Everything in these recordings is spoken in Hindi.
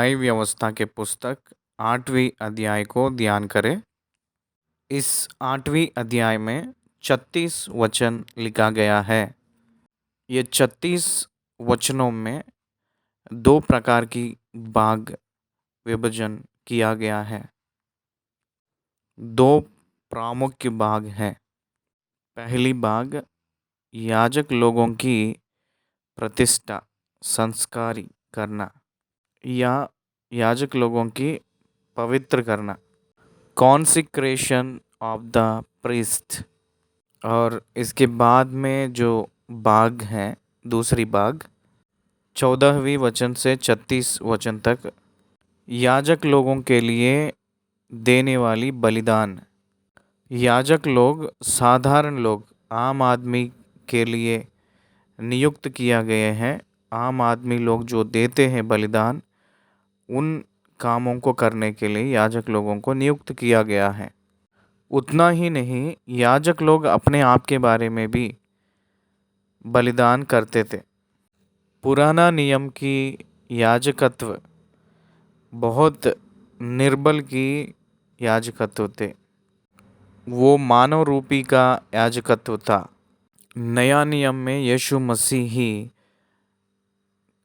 नई व्यवस्था के पुस्तक 8वीं अध्याय को ध्यान करें। इस 8वीं अध्याय में 36 वचन लिखा गया है। ये 36 वचनों में दो प्रकार की भाग विभाजन किया गया है। दो प्रमुख भाग हैं। पहली भाग याजक लोगों की प्रतिष्ठा संस्कारी करना या याजक लोगों की पवित्र करना, कॉन्सिक्रेशन ऑफ द प्रीस्ट। और इसके बाद में जो भाग है, दूसरी भाग 14वीं वचन से 36 वचन तक याजक लोगों के लिए देने वाली बलिदान। याजक लोग साधारण लोग, आम आदमी के लिए नियुक्त किया गए हैं। आम आदमी लोग जो देते हैं बलिदान, उन कामों को करने के लिए याजक लोगों को नियुक्त किया गया है। उतना ही नहीं, याजक लोग अपने आप के बारे में भी बलिदान करते थे। पुराना नियम की याजकत्व बहुत निर्बल की याजकत्व थे। वो मानव रूपी का याजकत्व था। नया नियम में यीशु मसीह ही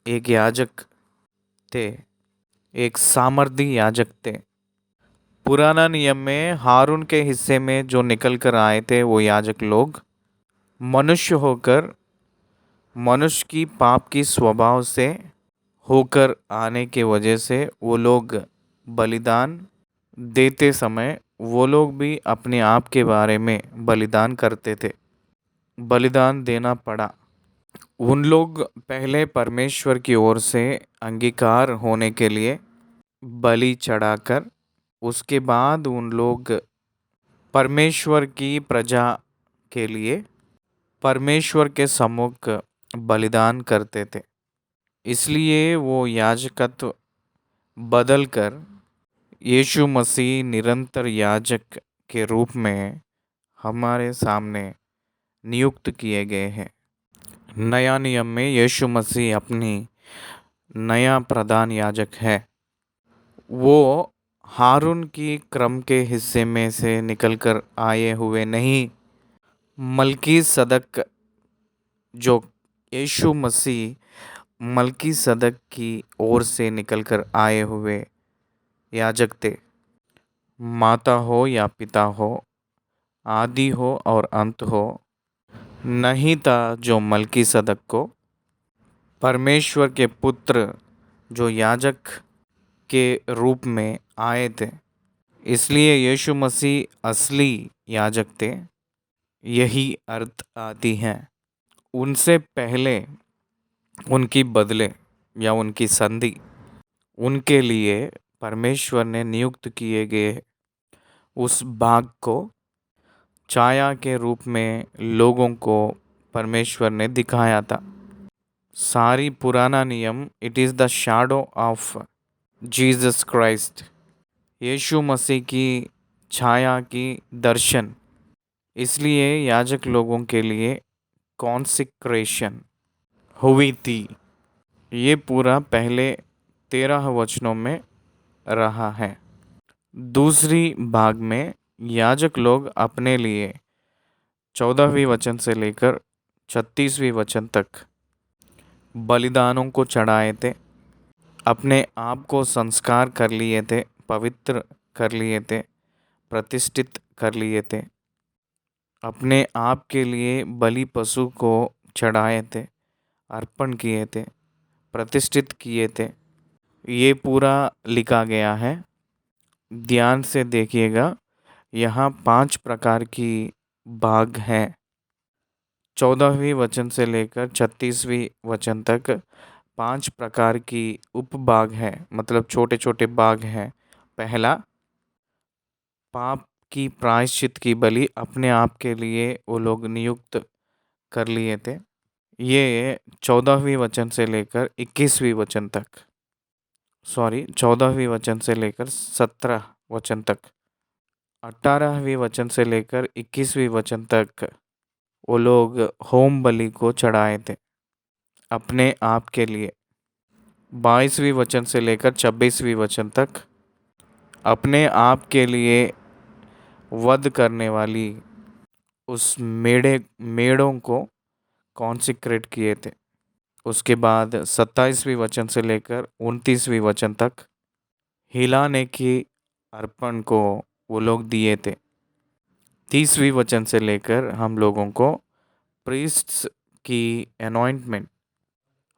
एक याजक थे, एक सामर्थी याजक थे। पुराना नियम में हारून के हिस्से में जो निकल कर आए थे वो याजक लोग मनुष्य होकर, मनुष्य की पाप की स्वभाव से होकर आने के वजह से वो लोग बलिदान देते समय वो लोग भी अपने आप के बारे में बलिदान करते थे। बलिदान देना पड़ा। उन लोग पहले परमेश्वर की ओर से अंगीकार होने के लिए बलि चढ़ाकर, उसके बाद उन लोग परमेश्वर की प्रजा के लिए परमेश्वर के सम्मुख बलिदान करते थे। इसलिए वो याजकत्व बदल कर यीशु मसीह निरंतर याजक के रूप में हमारे सामने नियुक्त किए गए हैं। नया नियम में यीशु मसीह अपनी नया प्रधान याजक है। वो हारून की क्रम के हिस्से में से निकलकर आए हुए नहीं, मल्कीसदक, जो यीशु मसीह मल्कीसदक की ओर से निकलकर आए हुए याजक थे। माता हो या पिता हो, आदि हो और अंत हो, नहीं था जो मल्कीसदक को परमेश्वर के पुत्र जो याजक के रूप में आए थे। इसलिए यीशु मसीह असली याजक थे, यही अर्थ आती है। उनसे पहले उनकी बदले या उनकी संधि, उनके लिए परमेश्वर ने नियुक्त किए गए उस भाग को छाया के रूप में लोगों को परमेश्वर ने दिखाया था। सारी पुराना नियम, it is the shadow of Jesus Christ, यीशु मसीह की छाया की दर्शन। इसलिए याजक लोगों के लिए कॉन्सिक्रेशन हुई थी। ये पूरा पहले 13 वचनों में रहा है। दूसरी भाग में याजक लोग अपने लिए 14वीं वचन से लेकर 36वीं वचन तक बलिदानों को चढ़ाए थे। अपने आप को संस्कार कर लिए थे, पवित्र कर लिए थे, प्रतिष्ठित कर लिए थे। अपने आप के लिए बलि पशु को चढ़ाए थे, अर्पण किए थे, प्रतिष्ठित किए थे। ये पूरा लिखा गया है। ध्यान से देखिएगा, यहाँ 5 प्रकार की भाग हैं। 14वीं वचन से लेकर 36वीं वचन तक 5 प्रकार की उपभाग हैं, मतलब छोटे छोटे भाग हैं। पहला, पाप की प्रायश्चित की बलि अपने आप के लिए वो लोग नियुक्त कर लिए थे। ये 14वीं वचन से लेकर 21वीं वचन तक, 14वीं वचन से लेकर 17 वचन तक, 18वीं वचन से लेकर 21वीं वचन तक वो लोग होम बलि को चढ़ाए थे अपने आप के लिए। 22वीं वचन से लेकर 26वीं वचन तक अपने आप के लिए वध करने वाली उस मेढ़ों को कॉन्सिक्रेट किए थे। उसके बाद 27वीं वचन से लेकर 29वीं वचन तक हिलाने की अर्पण को वो लोग दिए थे। 30वीं वचन से लेकर हम लोगों को प्रीस्ट्स की अनॉइंटमेंट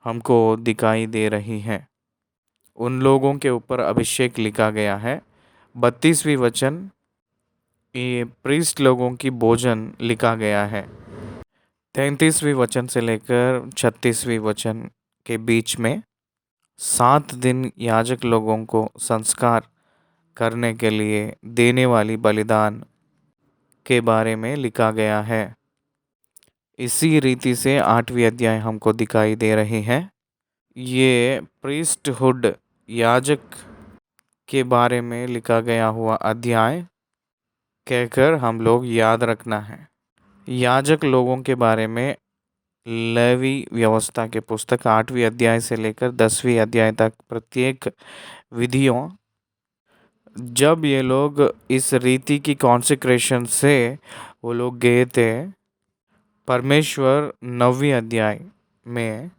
हमको दिखाई दे रही है। उन लोगों के ऊपर अभिषेक लिखा गया है। 32वीं वचन ये प्रीस्ट लोगों की भोजन लिखा गया है। 33वीं वचन से लेकर 36वीं वचन के बीच में 7 दिन याजक लोगों को संस्कार करने के लिए देने वाली बलिदान के बारे में लिखा गया है। इसी रीति से 8वीं अध्याय हमको दिखाई दे रही है। ये प्रीस्टहुड याजक के बारे में लिखा गया हुआ अध्याय कहकर हम लोग याद रखना है। याजक लोगों के बारे में लेवी व्यवस्था के पुस्तक 8वीं अध्याय से लेकर 10वीं अध्याय तक प्रत्येक विधियों जब ये लोग इस रीति की कॉन्सिक्रेशन से वो लोग गए थे, परमेश्वर 9वीं अध्याय में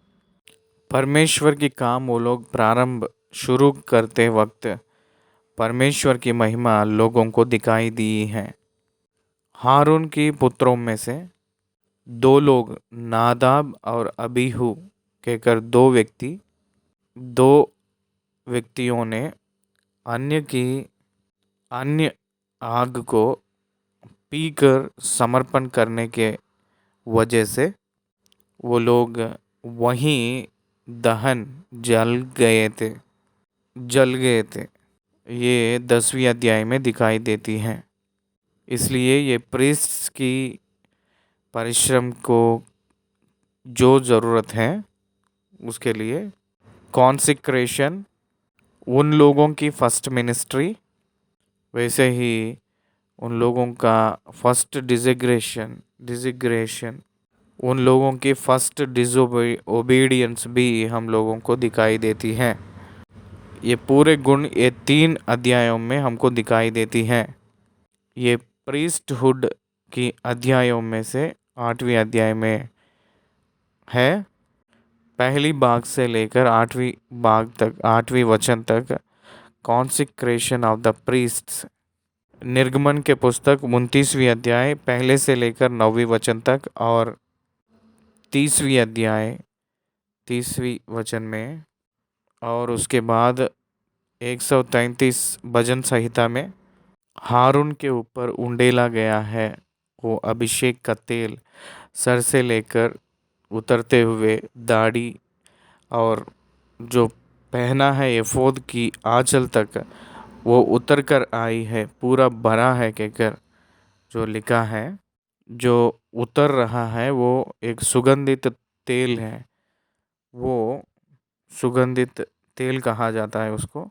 परमेश्वर की काम वो लोग प्रारंभ शुरू करते वक्त परमेश्वर की महिमा लोगों को दिखाई दी है। हारून की पुत्रों में से 2 लोग नादाब और अबीहू कहकर 2 व्यक्तियों ने अन्य आग को पीकर समर्पण करने के वजह से वो लोग वहीं दहन जल गए थे। ये 10वीं अध्याय में दिखाई देती हैं। इसलिए ये प्रीस्ट्स की परिश्रम को जो ज़रूरत है उसके लिए कॉन्सिक्रेशन उन लोगों की फर्स्ट मिनिस्ट्री, वैसे ही उन लोगों का फर्स्ट डिजिग्रेशन उन लोगों की फर्स्ट ओबीडियंस भी हम लोगों को दिखाई देती है। ये पूरे गुण ये 3 अध्यायों में हमको दिखाई देती हैं। ये प्रीस्टहुड की अध्यायों में से 8वीं अध्याय में है। पहली भाग से लेकर 8वीं वचन तक कॉन्सिक्रेशन ऑफ द प्रीस्ट्स। निर्गमन के पुस्तक 29वीं अध्याय पहले से लेकर 9वीं वचन तक और 30वीं अध्याय 30वीं वचन में और उसके बाद 133 भजन संहिता में हारून के ऊपर उंडेला गया है वो अभिषेक का तेल सर से लेकर उतरते हुए दाढ़ी और जो पहना है एफोद की आंचल तक वो उतर कर आई है, पूरा भरा है कहकर जो लिखा है। जो उतर रहा है वो एक सुगंधित तेल है। वो सुगंधित तेल कहा जाता है उसको।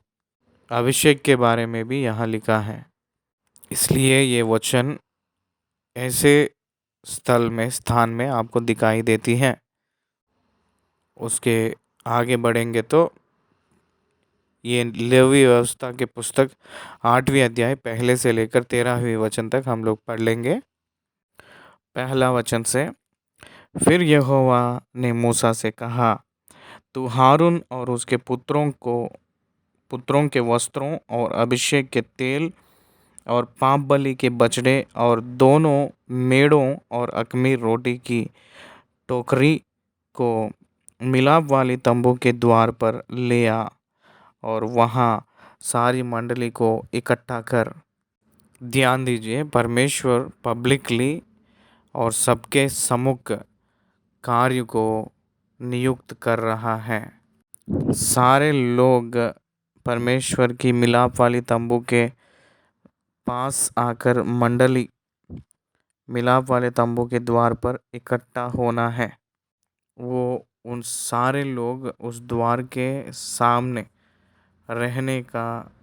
अभिषेक के बारे में भी यहाँ लिखा है। इसलिए ये वचन ऐसे स्थान में आपको दिखाई देती हैं। उसके आगे बढ़ेंगे तो ये लेवी व्यवस्था के पुस्तक 8वीं अध्याय पहले से लेकर 13वीं वचन तक हम लोग पढ़ लेंगे। पहला वचन से, फिर यहोवा ने मूसा से कहा, तू हारून और उसके पुत्रों के वस्त्रों और अभिषेक के तेल और पाप बलि के बछड़े और दोनों मेढ़ों और अख़मीर रोटी की टोकरी को मिलाप वाली तंबू के द्वार पर ले आ और वहाँ सारी मंडली को इकट्ठा कर। ध्यान दीजिए, परमेश्वर पब्लिकली और सबके सम्मुख कार्य को नियुक्त कर रहा है। सारे लोग परमेश्वर की मिलाप वाली तंबू के पास आकर मंडली मिलाप वाले तंबू के द्वार पर इकट्ठा होना है। वो उन सारे लोग उस द्वार के सामने रहने का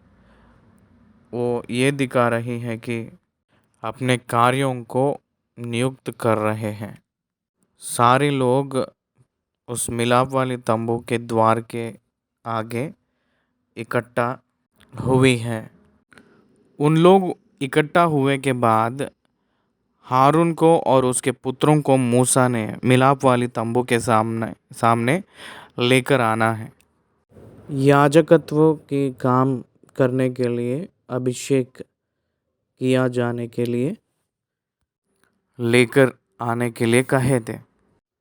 वो ये दिखा रही है कि अपने कार्यों को नियुक्त कर रहे हैं। सारे लोग उस मिलाप वाले तंबू के द्वार के आगे इकट्ठा हुई है। उन लोग इकट्ठा हुए के बाद हारून को और उसके पुत्रों को मूसा ने मिलाप वाली तंबू के सामने सामने लेकर आना है। याजकत्व के काम करने के लिए, अभिषेक किया जाने के लिए, लेकर आने के लिए कहे थे।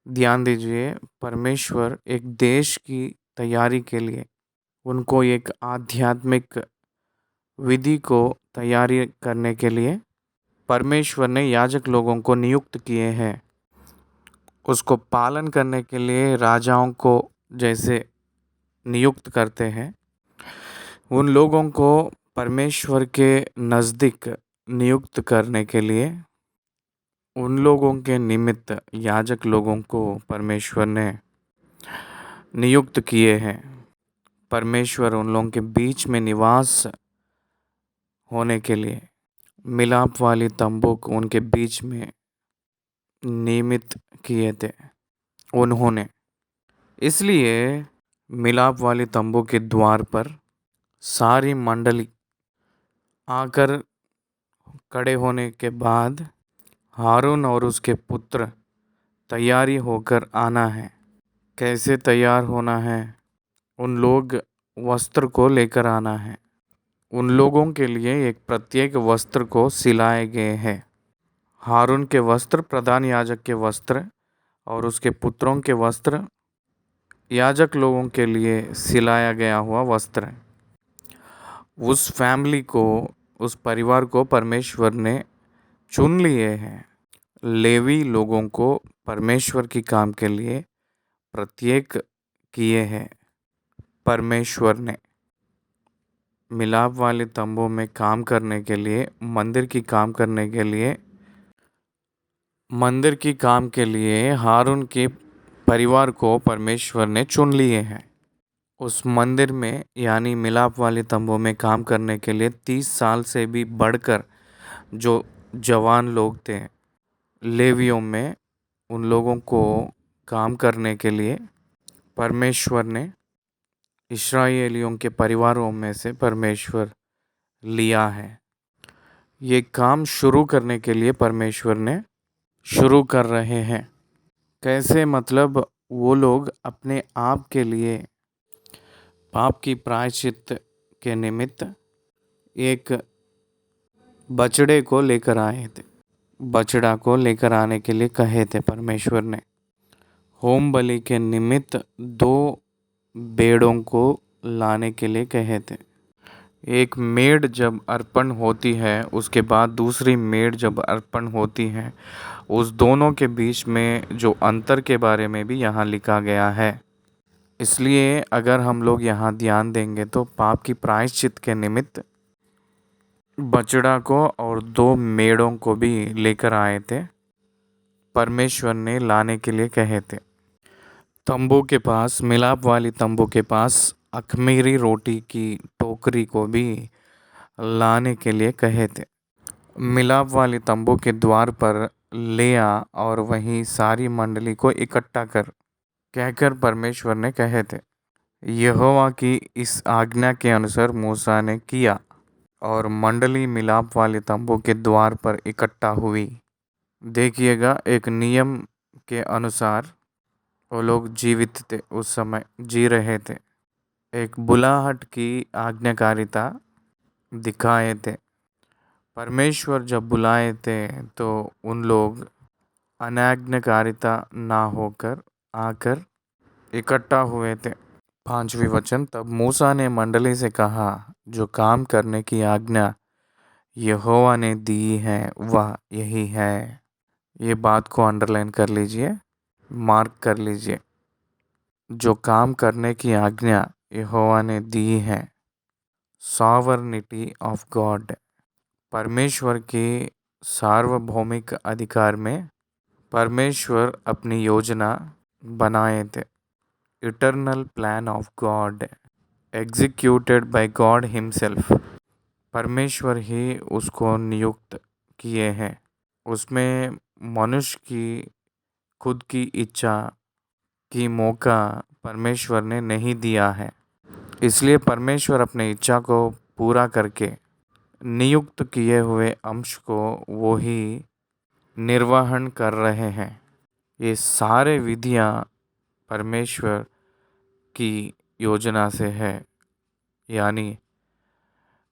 ध्यान दीजिए, परमेश्वर एक देश की तैयारी के लिए उनको एक आध्यात्मिक विधि को तैयारी करने के लिए परमेश्वर ने याजक लोगों को नियुक्त किए हैं। उसको पालन करने के लिए राजाओं को जैसे नियुक्त करते हैं, उन लोगों को परमेश्वर के नज़दीक नियुक्त करने के लिए उन लोगों के निमित्त याजक लोगों को परमेश्वर ने नियुक्त किए हैं। परमेश्वर उन लोगों के बीच में निवास होने के लिए मिलाप वाली तंबू को उनके बीच में नियमित किए थे उन्होंने। इसलिए मिलाप वाली तंबू के द्वार पर सारी मंडली आकर खड़े होने के बाद हारून और उसके पुत्र तैयारी होकर आना है। कैसे तैयार होना है? उन लोग वस्त्र को लेकर आना है। उन लोगों के लिए एक प्रत्येक वस्त्र को सिलाए गए हैं। हारून के वस्त्र प्रधान याजक के वस्त्र और उसके पुत्रों के वस्त्र याजक लोगों के लिए सिलाया गया हुआ वस्त्र। उस फैमिली को, उस परिवार को परमेश्वर ने चुन लिए हैं। लेवी लोगों को परमेश्वर की काम के लिए प्रत्येक किए हैं परमेश्वर ने। मिलाप वाले तंबू में काम करने के लिए, मंदिर की काम करने के लिए, मंदिर की काम के लिए हारून के परिवार को परमेश्वर ने चुन लिए हैं। उस मंदिर में यानी मिलाप वाले तंबू में काम करने के लिए 30 साल से भी बढ़कर जो जवान लोग थे लेवियों में, उन लोगों को काम करने के लिए परमेश्वर ने इस्राएलियों के परिवारों में से परमेश्वर लिया है। ये काम शुरू करने के लिए परमेश्वर ने शुरू कर रहे हैं। कैसे? मतलब वो लोग अपने आप के लिए पाप की प्रायश्चित के निमित्त एक बछड़े को लेकर आए थे। बछड़ा को लेकर आने के लिए कहे थे परमेश्वर ने। होम बलि के निमित्त 2 भेड़ों को लाने के लिए कहे थे। एक मेढ़ जब अर्पण होती है, उसके बाद दूसरी मेढ़ जब अर्पण होती है, उस दोनों के बीच में जो अंतर के बारे में भी यहाँ लिखा गया है। इसलिए अगर हम लोग यहाँ ध्यान देंगे तो पाप की प्रायश्चित के निमित्त बछड़ा को और 2 मेढ़ों को भी लेकर आए थे। परमेश्वर ने लाने के लिए कहे थे। तंबू के पास, मिलाप वाली तंबू के पास अख़मीरी रोटी की टोकरी को भी लाने के लिए कहे थे। मिलाप वाली तंबू के द्वार पर ले आ और वहीं सारी मंडली को इकट्ठा कर, कहकर परमेश्वर ने कहे थे। यहोवा की इस आज्ञा के अनुसार मूसा ने किया और मंडली मिलाप वाले तंबू के द्वार पर इकट्ठा हुई। देखिएगा, एक नियम के अनुसार वो लोग जीवित थे, उस समय जी रहे थे। एक बुलाहट की आज्ञाकारिता दिखाए थे। परमेश्वर जब बुलाए थे तो उन लोग अनाज्ञाकारिता ना होकर आकर इकट्ठा हुए थे। 5वीं वचन, तब मूसा ने मंडली से कहा, जो काम करने की आज्ञा यहोवा ने दी है वह यही है। ये बात को अंडरलाइन कर लीजिए, मार्क कर लीजिए। जो काम करने की आज्ञा यहोवा ने दी है, सॉवरनिटी ऑफ गॉड, परमेश्वर के सार्वभौमिक अधिकार में परमेश्वर अपनी योजना बनाए थे। Eternal plan of God executed by God himself. परमेश्वर ही उसको नियुक्त किए हैं। उसमें मनुष्य की खुद की इच्छा की मौका परमेश्वर ने नहीं दिया है। इसलिए परमेश्वर अपने इच्छा को पूरा करके नियुक्त किए हुए अंश को वो ही निर्वहन कर रहे हैं। ये सारे विधियां परमेश्वर की योजना से है, यानी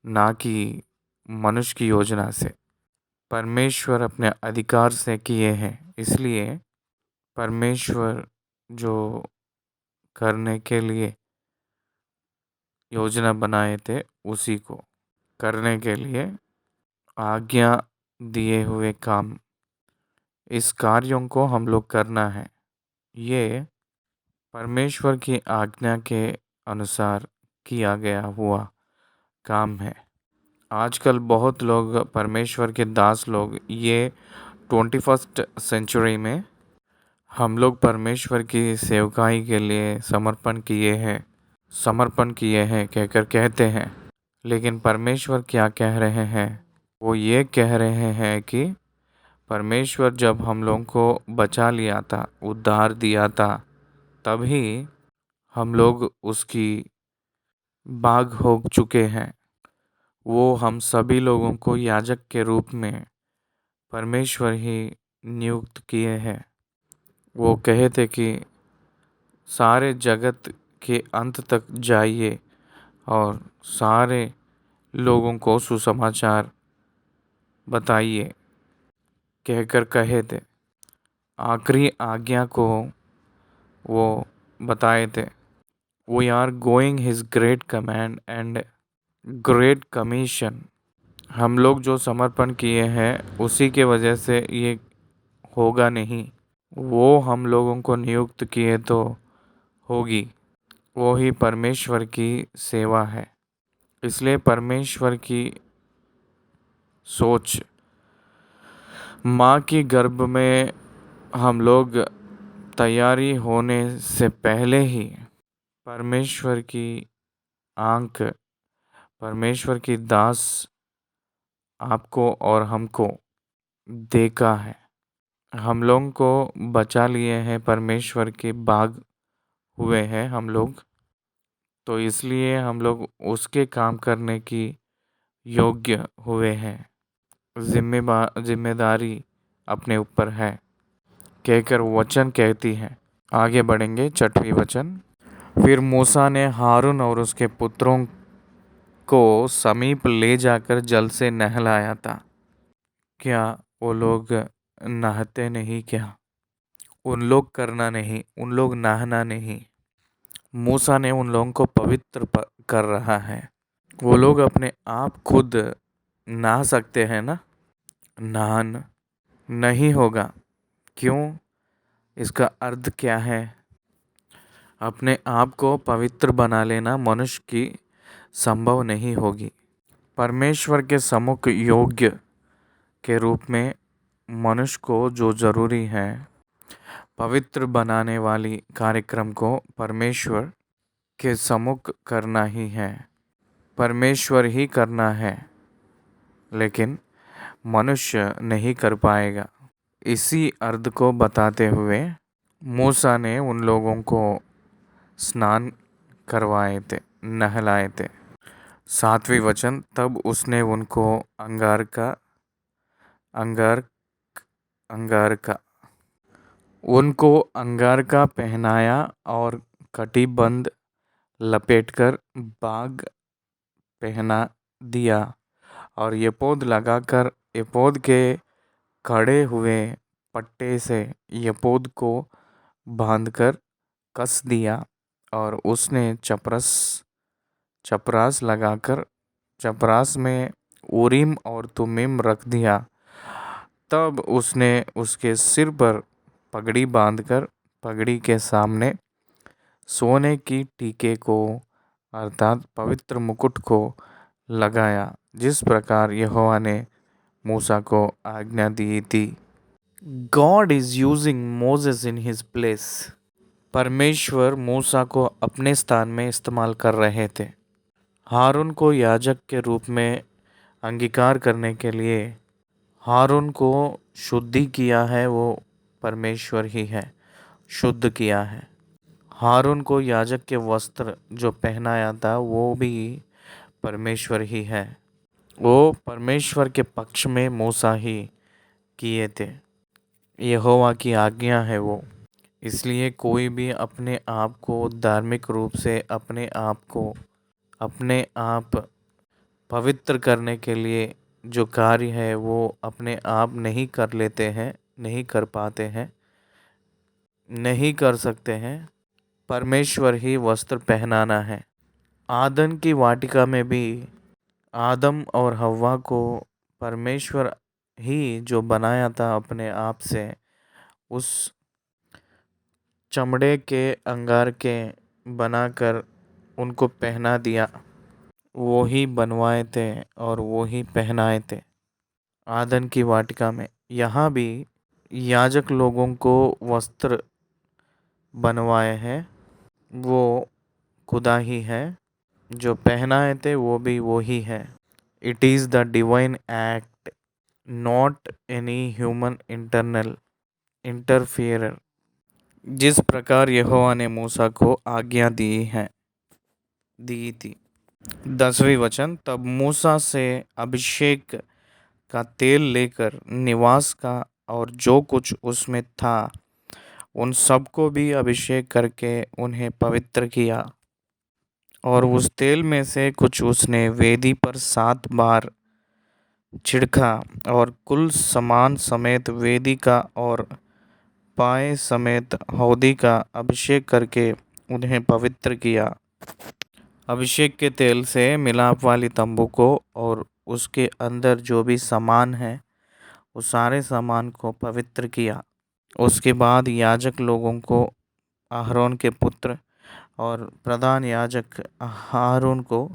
ना कि मनुष्य की योजना से। परमेश्वर अपने अधिकार से किए हैं, इसलिए परमेश्वर जो करने के लिए योजना बनाए थे उसी को करने के लिए आज्ञा दिए हुए काम, इस कार्यों को हम लोग करना है। ये परमेश्वर की आज्ञा के अनुसार किया गया हुआ काम है। आजकल बहुत लोग परमेश्वर के दास लोग ये 21st सेंचुरी में हम लोग परमेश्वर की सेवकाई के लिए समर्पण किए हैं कहकर कहते हैं। लेकिन परमेश्वर क्या कह रहे हैं? वो ये कह रहे हैं कि परमेश्वर जब हम लोगों को बचा लिया था, उद्धार दिया था, तभी हम लोग उसकी भाग हो चुके हैं। वो हम सभी लोगों को याजक के रूप में परमेश्वर ही नियुक्त किए हैं। वो कहे थे कि सारे जगत के अंत तक जाइए और सारे लोगों को सुसमाचार बताइए कहकर कहे थे। आखिरी आज्ञा को वो बताए थे, we are going his great command and great commission. हम लोग जो समर्पण किए हैं उसी के वजह से ये होगा नहीं, वो हम लोगों को नियुक्त किए तो होगी। वो ही परमेश्वर की सेवा है। इसलिए परमेश्वर की सोच, माँ की गर्भ में हम लोग तैयारी होने से पहले ही परमेश्वर की आंख, परमेश्वर की दास आपको और हमको देखा है। हम लोगों को बचा लिए हैं, परमेश्वर के बाग हुए हैं हम लोग, तो इसलिए हम लोग उसके काम करने की योग्य हुए हैं। जिम्मेदारी अपने ऊपर है कहकर वचन कहती है। आगे बढ़ेंगे 6वां वचन। फिर मूसा ने हारून और उसके पुत्रों को समीप ले जाकर जल से नहलाया था। क्या वो लोग नहाते नहीं क्या? उन लोग करना नहीं, उन लोग नहाना नहीं। मूसा ने उन लोगों को पवित्र कर रहा है। वो लोग अपने आप खुद नहा सकते हैं ना? नहान नहीं होगा। क्यों? इसका अर्थ क्या है? अपने आप को पवित्र बना लेना मनुष्य की संभव नहीं होगी। परमेश्वर के सम्मुख योग्य के रूप में मनुष्य को जो जरूरी है, पवित्र बनाने वाली कार्यक्रम को परमेश्वर के सम्मुख करना ही है, परमेश्वर ही करना है, लेकिन मनुष्य नहीं कर पाएगा। इसी अर्थ को बताते हुए मूसा ने उन लोगों को स्नान करवाए थे, नहलाए थे। 7वां वचन। तब उसने उनको अंगार का पहनाया और कटिबंध लपेटकर बाग पहना दिया और यपोद लगाकर यपोद के खड़े हुए पट्टे से यपोद को बांधकर कस दिया और उसने चपरास लगाकर चपरास में उरीम और तुमीम रख दिया। तब उसने उसके सिर पर पगड़ी बांधकर पगड़ी के सामने सोने की टीके को अर्थात पवित्र मुकुट को लगाया, जिस प्रकार यहोवा ने मूसा को आज्ञा दी थी। God is using Moses in his place. परमेश्वर मूसा को अपने स्थान में इस्तेमाल कर रहे थे। हारून को याजक के रूप में अंगीकार करने के लिए हारून को शुद्धि किया है, वो परमेश्वर ही है, शुद्ध किया है। हारून को याजक के वस्त्र जो पहनाया था वो भी परमेश्वर ही है। वो परमेश्वर के पक्ष में मूसा ही किए थे। यहोवा की आज्ञा है वो। इसलिए कोई भी अपने आप को धार्मिक रूप से अपने आप पवित्र करने के लिए जो कार्य है वो अपने आप नहीं कर लेते हैं, नहीं कर पाते हैं, नहीं कर सकते हैं। परमेश्वर ही वस्त्र पहनाना है। आदम की वाटिका में भी आदम और हव्वा को परमेश्वर ही जो बनाया था अपने आप से, उस चमड़े के अंगार के बनाकर उनको पहना दिया। वो ही बनवाए थे और वो ही पहनाए थे आदम की वाटिका में। यहाँ भी याजक लोगों को वस्त्र बनवाए हैं, वो खुदा ही है। जो पहनाए थे वो भी वो ही है। It is the divine act, not any human internal interferer. जिस प्रकार यहोवा ने मूसा को आज्ञा दी थी। 10वीं वचन, तब मूसा से अभिषेक का तेल लेकर निवास का और जो कुछ उसमें था उन सबको भी अभिषेक करके उन्हें पवित्र किया। और उस तेल में से कुछ उसने वेदी पर 7 बार छिड़का और कुल सामान समेत वेदी का और पाए समेत हौदी का अभिषेक करके उन्हें पवित्र किया। अभिषेक के तेल से मिलाप वाली तंबू को और उसके अंदर जो भी सामान है उस सारे सामान को पवित्र किया। उसके बाद याजक लोगों को आरोन के पुत्र और प्रधान याजक हारून को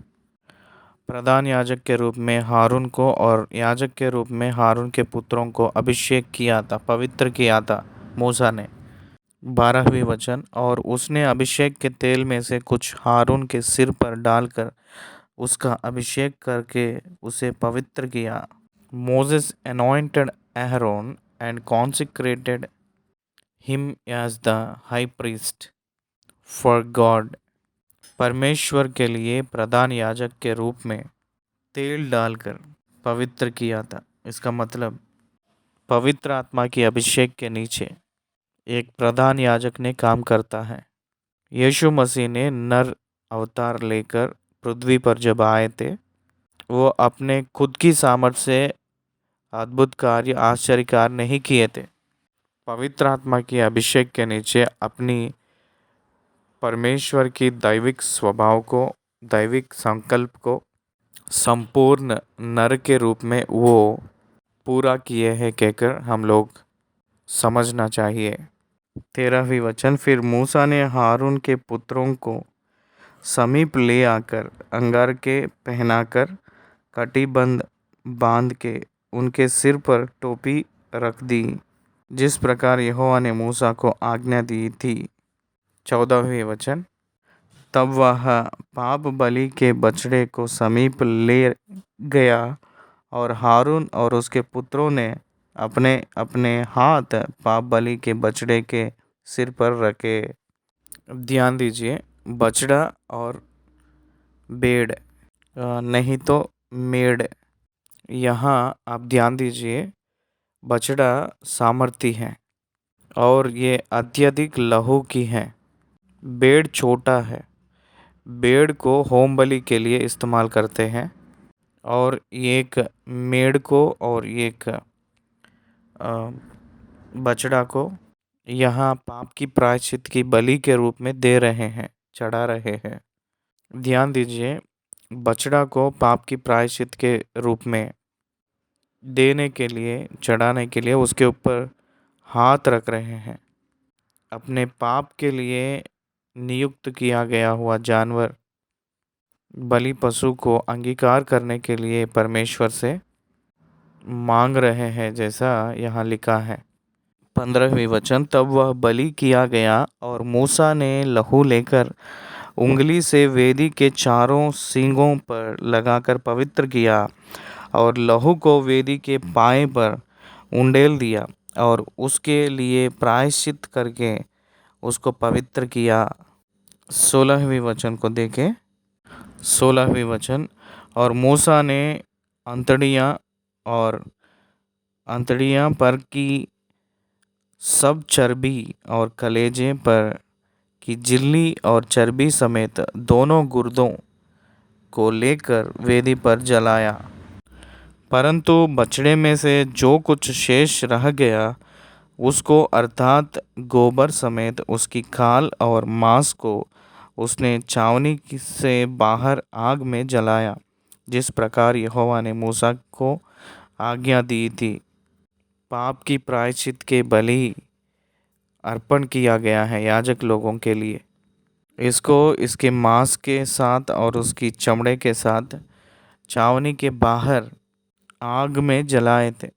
प्रधान याजक के रूप में हारून को और याजक के रूप में हारून के पुत्रों को अभिषेक किया था, पवित्र किया था मूसा ने। 12वीं वचन, और उसने अभिषेक के तेल में से कुछ हारून के सिर पर डालकर उसका अभिषेक करके उसे पवित्र किया। Moses anointed Aaron and consecrated him as the high priest for God। परमेश्वर के लिए प्रधान याजक के रूप में तेल डालकर पवित्र किया था। इसका मतलब पवित्र आत्मा की अभिषेक के नीचे एक प्रधान याजक ने काम करता है। यीशु मसीह ने नर अवतार लेकर पृथ्वी पर जब आए थे, वो अपने खुद की सामर्थ्य से अद्भुत कार्य आश्चर्य कार्य नहीं किए थे। पवित्र आत्मा की अभिषेक के नीचे अपनी परमेश्वर की दैविक स्वभाव को, दैविक संकल्प को संपूर्ण नर के रूप में वो पूरा किए हैं कहकर हम लोग समझना चाहिए। 13वीं वचन, फिर मूसा ने हारून के पुत्रों को समीप ले आकर अंगार के पहनाकर कटिबंध बांध के उनके सिर पर टोपी रख दी, जिस प्रकार यहोवा ने मूसा को आज्ञा दी थी। 14वीं वचन, तब वह पाप बलि के बछड़े को समीप ले गया और हारून और उसके पुत्रों ने अपने अपने हाथ पाप बलि के बछड़े के सिर पर रखे। ध्यान दीजिए, बछड़ा और भेड़ नहीं तो मेढ़। यहाँ आप ध्यान दीजिए, बछड़ा सामर्थी है और ये अत्यधिक लहू की है। भेड़ छोटा है। भेड़ को होम बलि के लिए इस्तेमाल करते हैं और एक मेढ़ को और एक बछड़ा को यहाँ पाप की प्रायश्चित की बलि के रूप में दे रहे हैं, चढ़ा रहे हैं। ध्यान दीजिए, बछड़ा को पाप की प्रायश्चित के रूप में देने के लिए, चढ़ाने के लिए उसके ऊपर हाथ रख रहे हैं। अपने पाप के लिए नियुक्त किया गया हुआ जानवर बलि पशु को अंगीकार करने के लिए परमेश्वर से मांग रहे हैं, जैसा यहाँ लिखा है। 15वीं वचन, तब वह बलि किया गया और मूसा ने लहू लेकर उंगली से वेदी के चारों सींगों पर लगाकर पवित्र किया और लहू को वेदी के पाए पर उंडेल दिया और उसके लिए प्रायश्चित करके उसको पवित्र किया। 16वीं वचन को देखें। 16वीं वचन, और मूसा ने अंतड़ियाँ और अंतड़ियाँ पर की सब चर्बी और कलेजे पर की झिल्ली और चर्बी समेत दोनों गुर्दों को लेकर वेदी पर जलाया। परंतु बछड़े में से जो कुछ शेष रह गया उसको अर्थात गोबर समेत उसकी खाल और मांस को उसने छावनी से बाहर आग में जलाया, जिस प्रकार यहोवा ने मूसा को आज्ञा दी थी। पाप की प्रायश्चित के बलि अर्पण किया गया है याजक लोगों के लिए। इसको इसके मांस के साथ और उसकी चमड़े के साथ छावनी के बाहर आग में जलाए थे।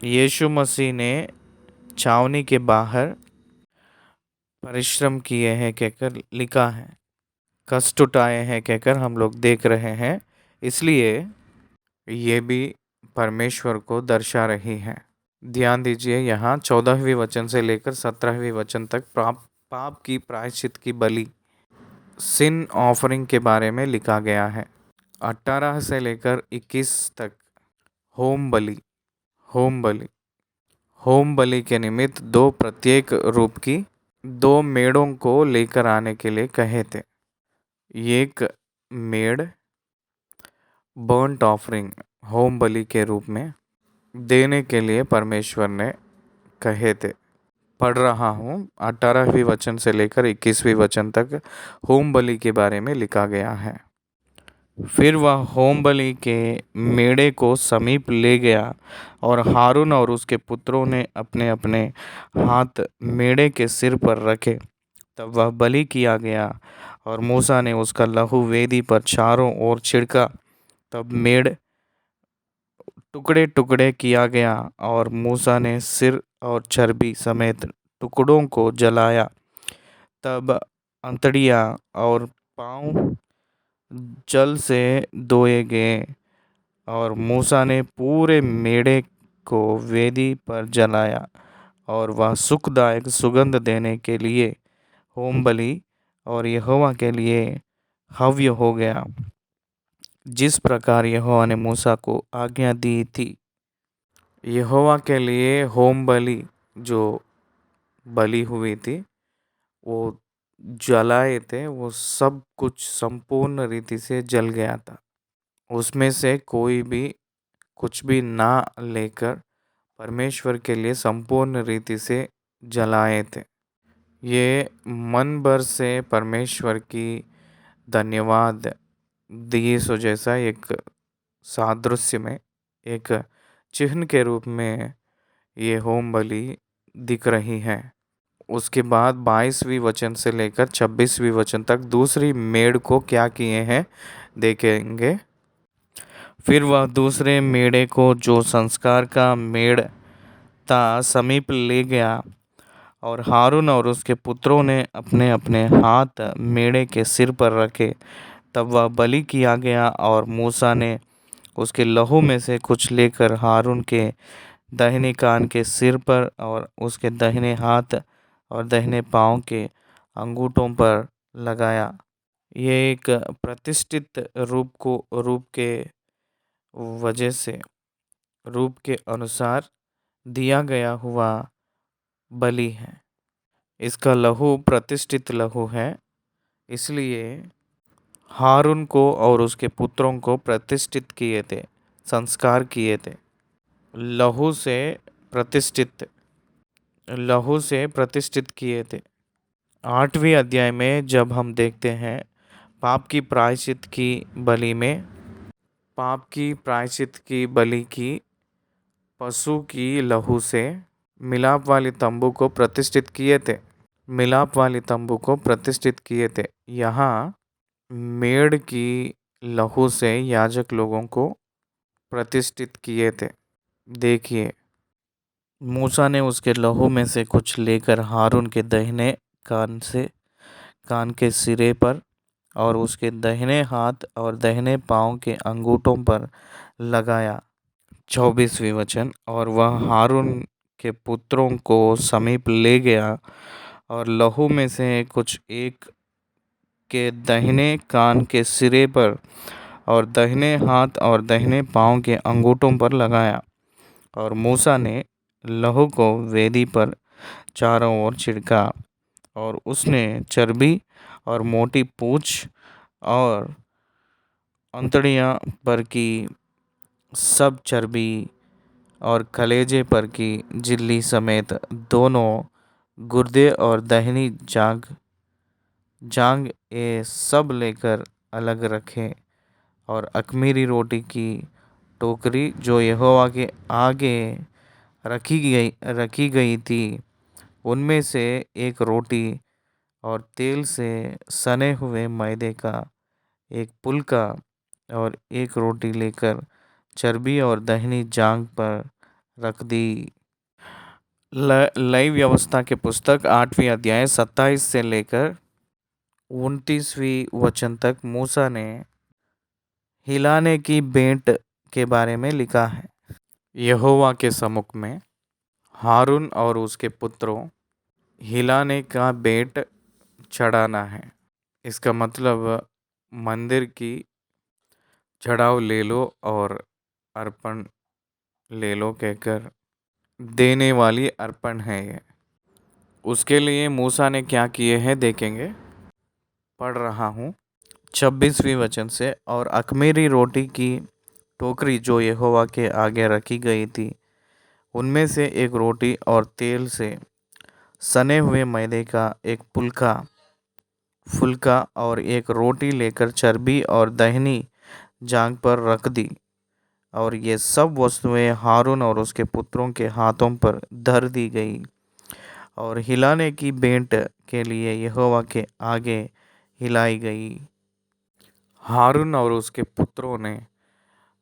यीशु मसीह ने छावनी के बाहर परिश्रम किए हैं कहकर लिखा है, कष्ट उठाए हैं कहकर हम लोग देख रहे हैं। इसलिए ये भी परमेश्वर को दर्शा रही है। ध्यान दीजिए, यहाँ 14वीं वचन से लेकर 17वीं वचन तक पाप की प्रायश्चित की बलि, सिन ऑफरिंग के बारे में लिखा गया है। 18 से लेकर 21 तक होम बलि, होम बलि, होम बलि के निमित्त दो प्रत्येक रूप की दो मेढ़ों को लेकर आने के लिए कहे थे। एक मेढ़ बर्न्ट ऑफरिंग होम बलि के रूप में देने के लिए परमेश्वर ने कहे थे। पढ़ रहा हूँ, 18वीं वचन से लेकर 21वीं वचन तक होम बलि के बारे में लिखा गया है। फिर वह होम बलि के मेढ़े को समीप ले गया और हारून और उसके पुत्रों ने अपने अपने हाथ मेढ़े के सिर पर रखे। तब वह बलि किया गया और मूसा ने उसका लहू वेदी पर चारों ओर छिड़का। तब मेढ़ टुकड़े टुकड़े किया गया और मूसा ने सिर और चर्बी समेत टुकड़ों को जलाया। तब अंतड़ियाँ और पाँव जल से धोए गए और मूसा ने पूरे मेढ़े को वेदी पर जलाया और वह सुखदायक सुगंध देने के लिए होम बलि और यहोवा के लिए हव्य हो गया, जिस प्रकार यहोवा ने मूसा को आज्ञा दी थी। यहोवा के लिए होम बलि जो बलि हुई थी वो जलाए थे, वो सब कुछ संपूर्ण रीति से जल गया था। उसमें से कोई भी कुछ भी ना लेकर परमेश्वर के लिए संपूर्ण रीति से जलाए थे। ये मन भर से परमेश्वर की धन्यवाद दिए सो जैसा एक सादृश्य में, एक चिन्ह के रूप में ये होम बलि दिख रही है। उसके बाद 22वीं वचन से लेकर 26वीं वचन तक दूसरी मेढ़ को क्या किए हैं देखेंगे। फिर वह दूसरे मेढ़े को जो संस्कार का मेढ़ था समीप ले गया और हारून और उसके पुत्रों ने अपने अपने हाथ मेढ़े के सिर पर रखे। तब वह बलि किया गया और मूसा ने उसके लहू में से कुछ लेकर हारून के दाहिने कान के सिर पर और उसके दाहिने हाथ और दाहिने पाँव के अंगूठों पर लगाया। ये एक प्रतिष्ठित रूप के वजह से रूप के अनुसार दिया गया हुआ बलि है। इसका लहू प्रतिष्ठित लहू है, इसलिए हारून को और उसके पुत्रों को प्रतिष्ठित किए थे, संस्कार किए थे। लहू से प्रतिष्ठित किए थे। 8वीं अध्याय में जब हम देखते हैं पाप की प्रायश्चित की बलि में, पाप की प्रायश्चित की बलि की पशु की लहू से मिलाप वाली तंबू को प्रतिष्ठित किए थे, मिलाप वाली तंबू को प्रतिष्ठित किए थे। यहाँ मेढ़ की लहू से याजक लोगों को प्रतिष्ठित किए थे। देखिए, मूसा ने उसके लहू में से कुछ लेकर हारून के दाहिने कान के सिरे पर और उसके दाहिने हाथ और दाहिने पाँव के अंगूठों पर लगाया। 24वीं वचन, और वह हारून के पुत्रों को समीप ले गया और लहू में से कुछ एक उसके दाहिने कान के सिरे पर और दाहिने हाथ और दाहिने पाँव के अंगूठों पर लगाया। और मूसा ने लहू को वेदी पर चारों ओर छिड़का और उसने चर्बी और मोटी पूंछ और अंतड़ियाँ पर की सब चर्बी और कलेजे पर की झिल्ली समेत दोनों गुर्दे और दाहिनी जांग ये सब लेकर अलग रखे। और अख़मीरी रोटी की टोकरी जो यहोवा के आगे रखी गई थी, उनमें से एक रोटी और तेल से सने हुए मैदे का एक पुल्का और एक रोटी लेकर चर्बी और दाहिनी जांग पर रख दी। लय व्यवस्था के पुस्तक 8वीं अध्याय 27 से लेकर 29वीं वचन तक मूसा ने हिलाने की भेंट के बारे में लिखा है। यहोवा के सम्मुख में हारून और उसके पुत्रों हिलाने का भेंट चढ़ाना है। इसका मतलब मंदिर की चढ़ाव ले लो और अर्पण ले लो कहकर देने वाली अर्पण है ये। उसके लिए मूसा ने क्या किए हैं देखेंगे। पढ़ रहा हूँ 26वीं वचन से। और अख़मीरी रोटी की टोकरी जो यहोवा के आगे रखी गई थी, उनमें से एक रोटी और तेल से सने हुए मैदे का एक फुल्का और एक रोटी लेकर चर्बी और दाहिनी जांग पर रख दी। और ये सब वस्तुएं हारून और उसके पुत्रों के हाथों पर धर दी गई और हिलाने की भेंट के लिए यहोवा के आगे हिलाई गई। हारून और उसके पुत्रों ने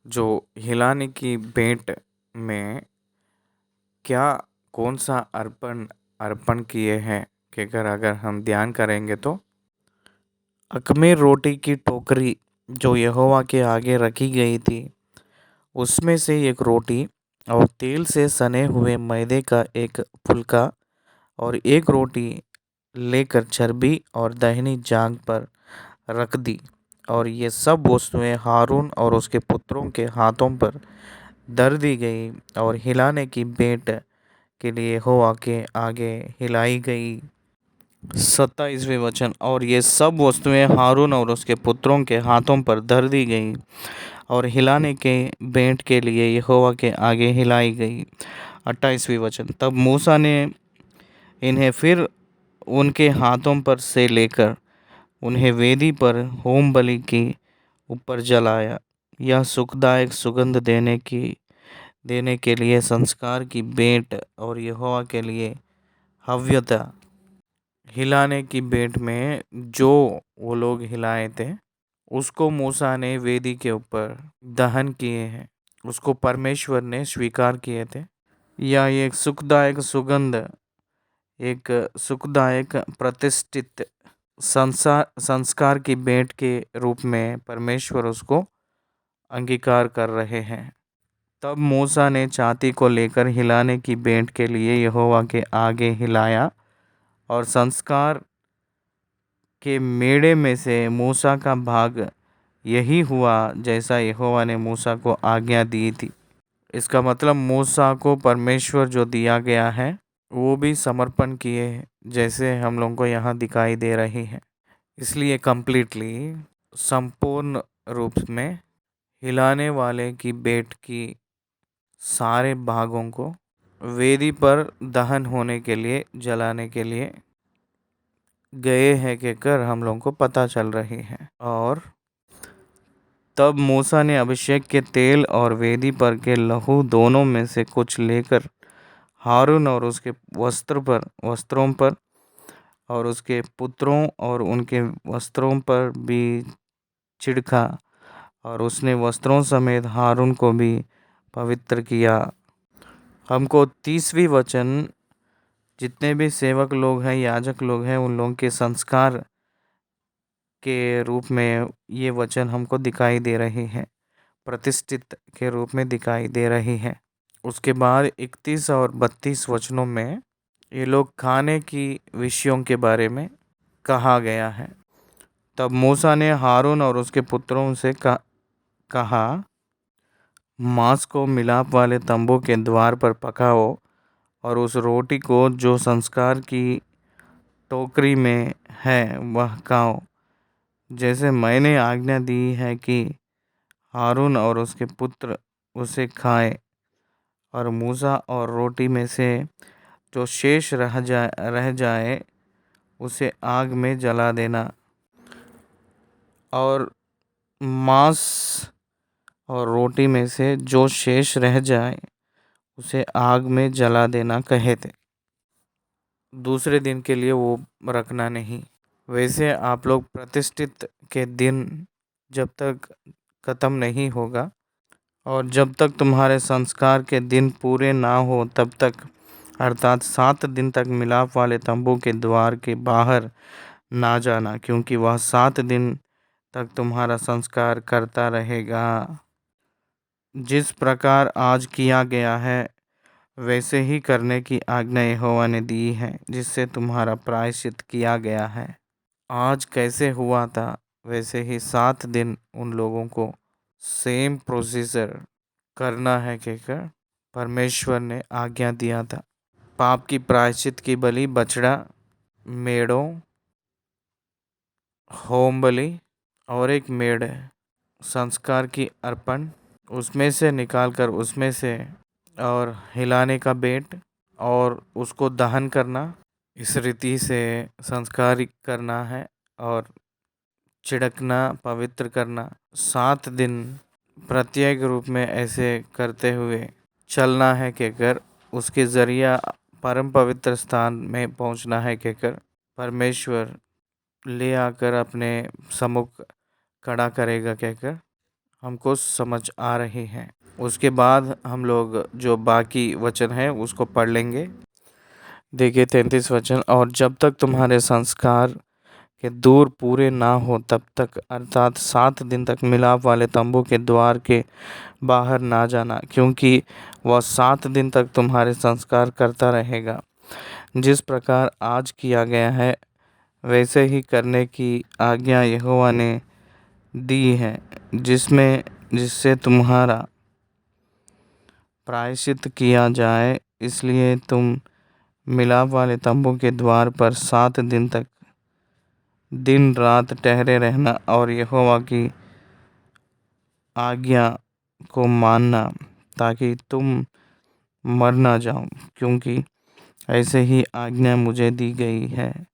जो हिलाने की भेंट में क्या कौन सा अर्पण किए हैं कहकर अगर हम ध्यान करेंगे तो अख़मीर रोटी की टोकरी जो यहोवा के आगे रखी गई थी, उसमें से एक रोटी और तेल से सने हुए मैदे का एक फुल्का और एक रोटी लेकर चर्बी और दाहिनी जांग पर रख दी। और ये सब वस्तुएं हारून और उसके पुत्रों के हाथों पर धर दी गई और हिलाने की भेंट के लिए यहोवा के आगे हिलाई गई। 27वें वचन। और ये सब वस्तुएं हारून और उसके पुत्रों के हाथों पर धर दी गई और हिलाने के भेंट के लिए यहोवा के आगे हिलाई गई। 28वें वचन। तब मूसा ने इन्हें फिर उनके हाथों पर से लेकर उन्हें वेदी पर होम बलि के ऊपर जलाया। यह सुखदायक सुगंध देने के लिए संस्कार की भेंट और यहोवा के लिए हव्य था। हिलाने की भेंट में जो वो लोग हिलाए थे, उसको मूसा ने वेदी के ऊपर दहन किए हैं। उसको परमेश्वर ने स्वीकार किए थे। यह एक सुखदायक प्रतिष्ठित संस्कार की भेंट के रूप में परमेश्वर उसको अंगीकार कर रहे हैं। तब मूसा ने छाती को लेकर हिलाने की भेंट के लिए यहोवा के आगे हिलाया और संस्कार के मेढ़े में से मूसा का भाग यही हुआ जैसा यहोवा ने मूसा को आज्ञा दी थी। इसका मतलब मूसा को परमेश्वर जो दिया गया है वो भी समर्पण किए जैसे हम लोगों को यहाँ दिखाई दे रही है। इसलिए कंप्लीटली संपूर्ण रूप में हिलाने वाले की भेंट की सारे भागों को वेदी पर दहन होने के लिए जलाने के लिए गए हैं कहकर हम लोगों को पता चल रही है। और तब मूसा ने अभिषेक के तेल और वेदी पर के लहू दोनों में से कुछ लेकर हारून और उसके वस्त्रों पर और उसके पुत्रों और उनके वस्त्रों पर भी छिड़का। और उसने वस्त्रों समेत हारून को भी पवित्र किया। हमको 30वीं वचन जितने भी सेवक लोग हैं, याजक लोग हैं, उन लोगों के संस्कार के रूप में ये वचन हमको दिखाई दे रहे हैं, प्रतिष्ठित के रूप में दिखाई दे रही है। उसके बाद 31 और 32 वचनों में ये लोग खाने की विषयों के बारे में कहा गया है। तब मूसा ने हारून और उसके पुत्रों से कहा, मांस को मिलाप वाले तंबू के द्वार पर पकाओ और उस रोटी को जो संस्कार की टोकरी में है वह खाओ, जैसे मैंने आज्ञा दी है कि हारून और उसके पुत्र उसे खाए। और मूसा और रोटी में से जो शेष रह जाए उसे आग में जला देना, और मांस और रोटी में से जो शेष रह जाए उसे आग में जला देना कहे थे। दूसरे दिन के लिए वो रखना नहीं। वैसे आप लोग प्रतिष्ठित के दिन जब तक ख़त्म नहीं होगा और जब तक तुम्हारे संस्कार के दिन पूरे ना हो तब तक, अर्थात 7 दिन तक मिलाप वाले तंबू के द्वार के बाहर ना जाना, क्योंकि वह 7 दिन तक तुम्हारा संस्कार करता रहेगा। जिस प्रकार आज किया गया है वैसे ही करने की आज्ञा यहोवा ने दी है, जिससे तुम्हारा प्रायश्चित किया गया है। आज कैसे हुआ था वैसे ही 7 दिन उन लोगों को सेम प्रोसीजर करना है कहकर परमेश्वर ने आज्ञा दिया था। पाप की प्रायश्चित की बलि बछड़ा, मेढ़ों, होम बलि और एक मेढ़ है, संस्कार की अर्पण, उसमें से निकालकर उसमें से और हिलाने का बेंट और उसको दहन करना, इस रीति से संस्कार करना है और छिड़कना, पवित्र करना। 7 दिन प्रत्येक रूप में ऐसे करते हुए चलना है कहकर उसके ज़रिया परम पवित्र स्थान में पहुंचना है कहकर परमेश्वर ले आकर अपने सम्मुख खड़ा करेगा कहकर हमको समझ आ रही है। उसके बाद हम लोग जो बाकी वचन है उसको पढ़ लेंगे। देखिए 33 वचन, और जब तक तुम्हारे संस्कार के दूर पूरे ना हो तब तक, अर्थात 7 दिन तक मिलाप वाले तंबू के द्वार के बाहर ना जाना, क्योंकि वह 7 दिन तक तुम्हारे संस्कार करता रहेगा। जिस प्रकार आज किया गया है वैसे ही करने की आज्ञा यहोवा ने दी है, जिससे तुम्हारा प्रायश्चित किया जाए। इसलिए तुम मिलाप वाले तंबू के द्वार पर 7 दिन तक दिन रात ठहरे रहना और यहोवा की आज्ञा को मानना, ताकि तुम मर ना जाओ, क्योंकि ऐसे ही आज्ञा मुझे दी गई है।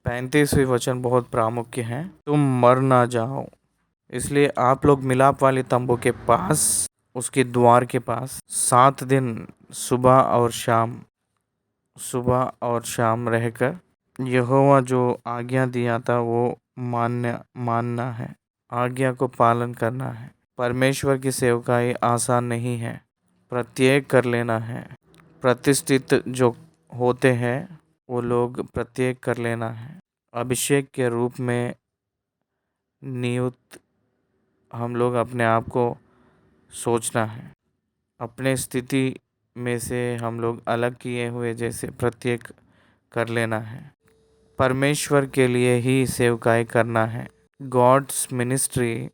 35वें वचन बहुत प्रामुख्य है, तुम मर ना जाओ। इसलिए आप लोग मिलाप वाले तंबू के पास, उसके द्वार के पास 7 दिन सुबह और शाम रहकर यहोवा जो आज्ञा दिया था वो मानना है, आज्ञा को पालन करना है। परमेश्वर की सेवकाई आसान नहीं है, प्रत्येक कर लेना है। प्रतिष्ठित जो होते हैं वो लोग प्रत्येक कर लेना है। अभिषेक के रूप में नियुक्त हम लोग अपने आप को सोचना है, अपने स्थिति में से हम लोग अलग किए हुए जैसे प्रत्येक कर लेना है। परमेश्वर के लिए ही सेवकाई करना है। God's ministry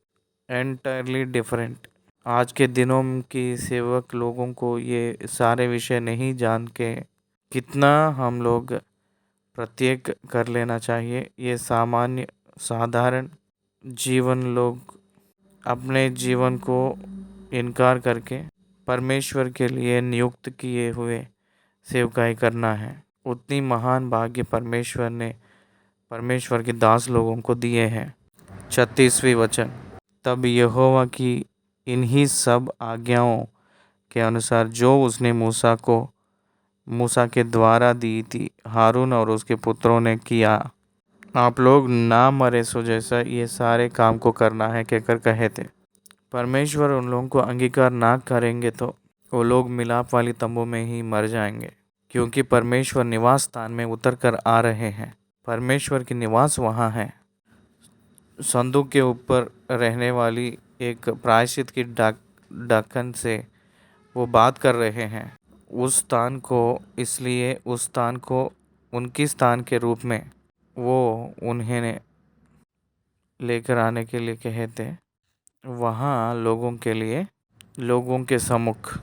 entirely different. आज के दिनों की सेवक लोगों को ये सारे विषय नहीं जान के कितना हम लोग प्रत्येक कर लेना चाहिए। ये साधारण जीवन लोग अपने जीवन को इनकार करके परमेश्वर के लिए नियुक्त किए हुए सेवकाई करना है। उतनी महान भाग्य परमेश्वर के दास लोगों को दिए हैं। 36वें वचन, तब यहोवा की इन्हीं सब आज्ञाओं के अनुसार जो उसने मूसा के द्वारा दी थी, हारून और उसके पुत्रों ने किया। आप लोग ना मरे सो जैसा ये सारे काम को करना है कहकर कहे थे। परमेश्वर उन लोगों को अंगीकार ना करेंगे तो वो लोग मिलाप वाली तंबू में ही मर जाएंगे, क्योंकि परमेश्वर निवास स्थान में उतर कर आ रहे हैं। परमेश्वर की निवास वहाँ है। संदूक के ऊपर रहने वाली एक प्रायश्चित की ढक्कन से वो बात कर रहे हैं उस स्थान को, इसलिए उस स्थान को उनकी स्थान के रूप में वो उन्हें लेकर आने के लिए कहे थे। वहाँ लोगों के सम्मुख,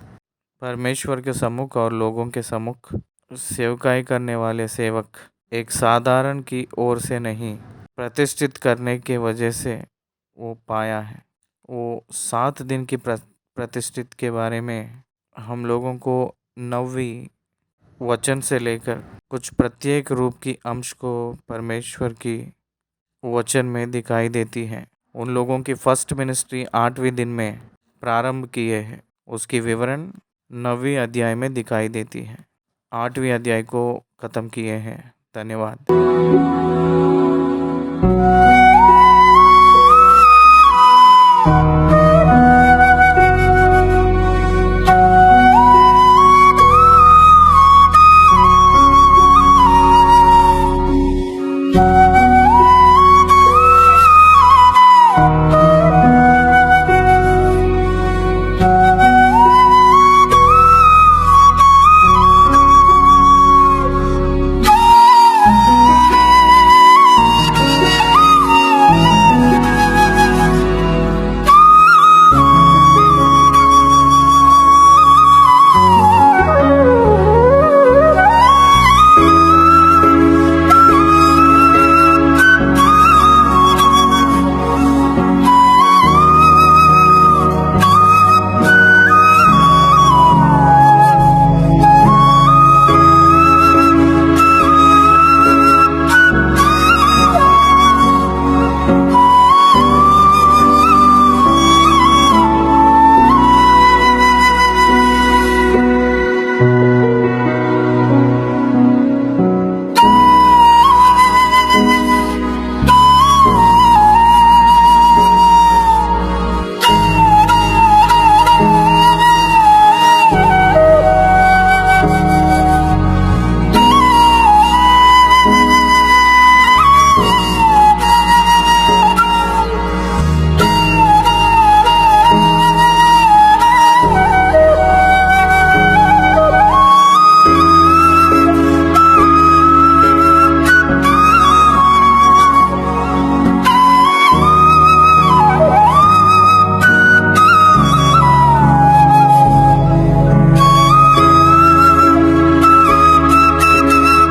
परमेश्वर के सम्मुख और लोगों के सम्मुख सेवकाई करने वाले सेवक एक साधारण की ओर से नहीं, प्रतिष्ठित करने के वजह से वो पाया है। वो 7 दिन की प्रतिष्ठित के बारे में हम लोगों को 9वीं वचन से लेकर कुछ प्रत्येक रूप की अंश को परमेश्वर की वचन में दिखाई देती है। उन लोगों की फर्स्ट मिनिस्ट्री 8वें दिन में प्रारंभ किए है, उसकी विवरण 9वीं अध्याय में दिखाई देती है। 8वीं अध्याय को ख़त्म किए हैं। धन्यवाद।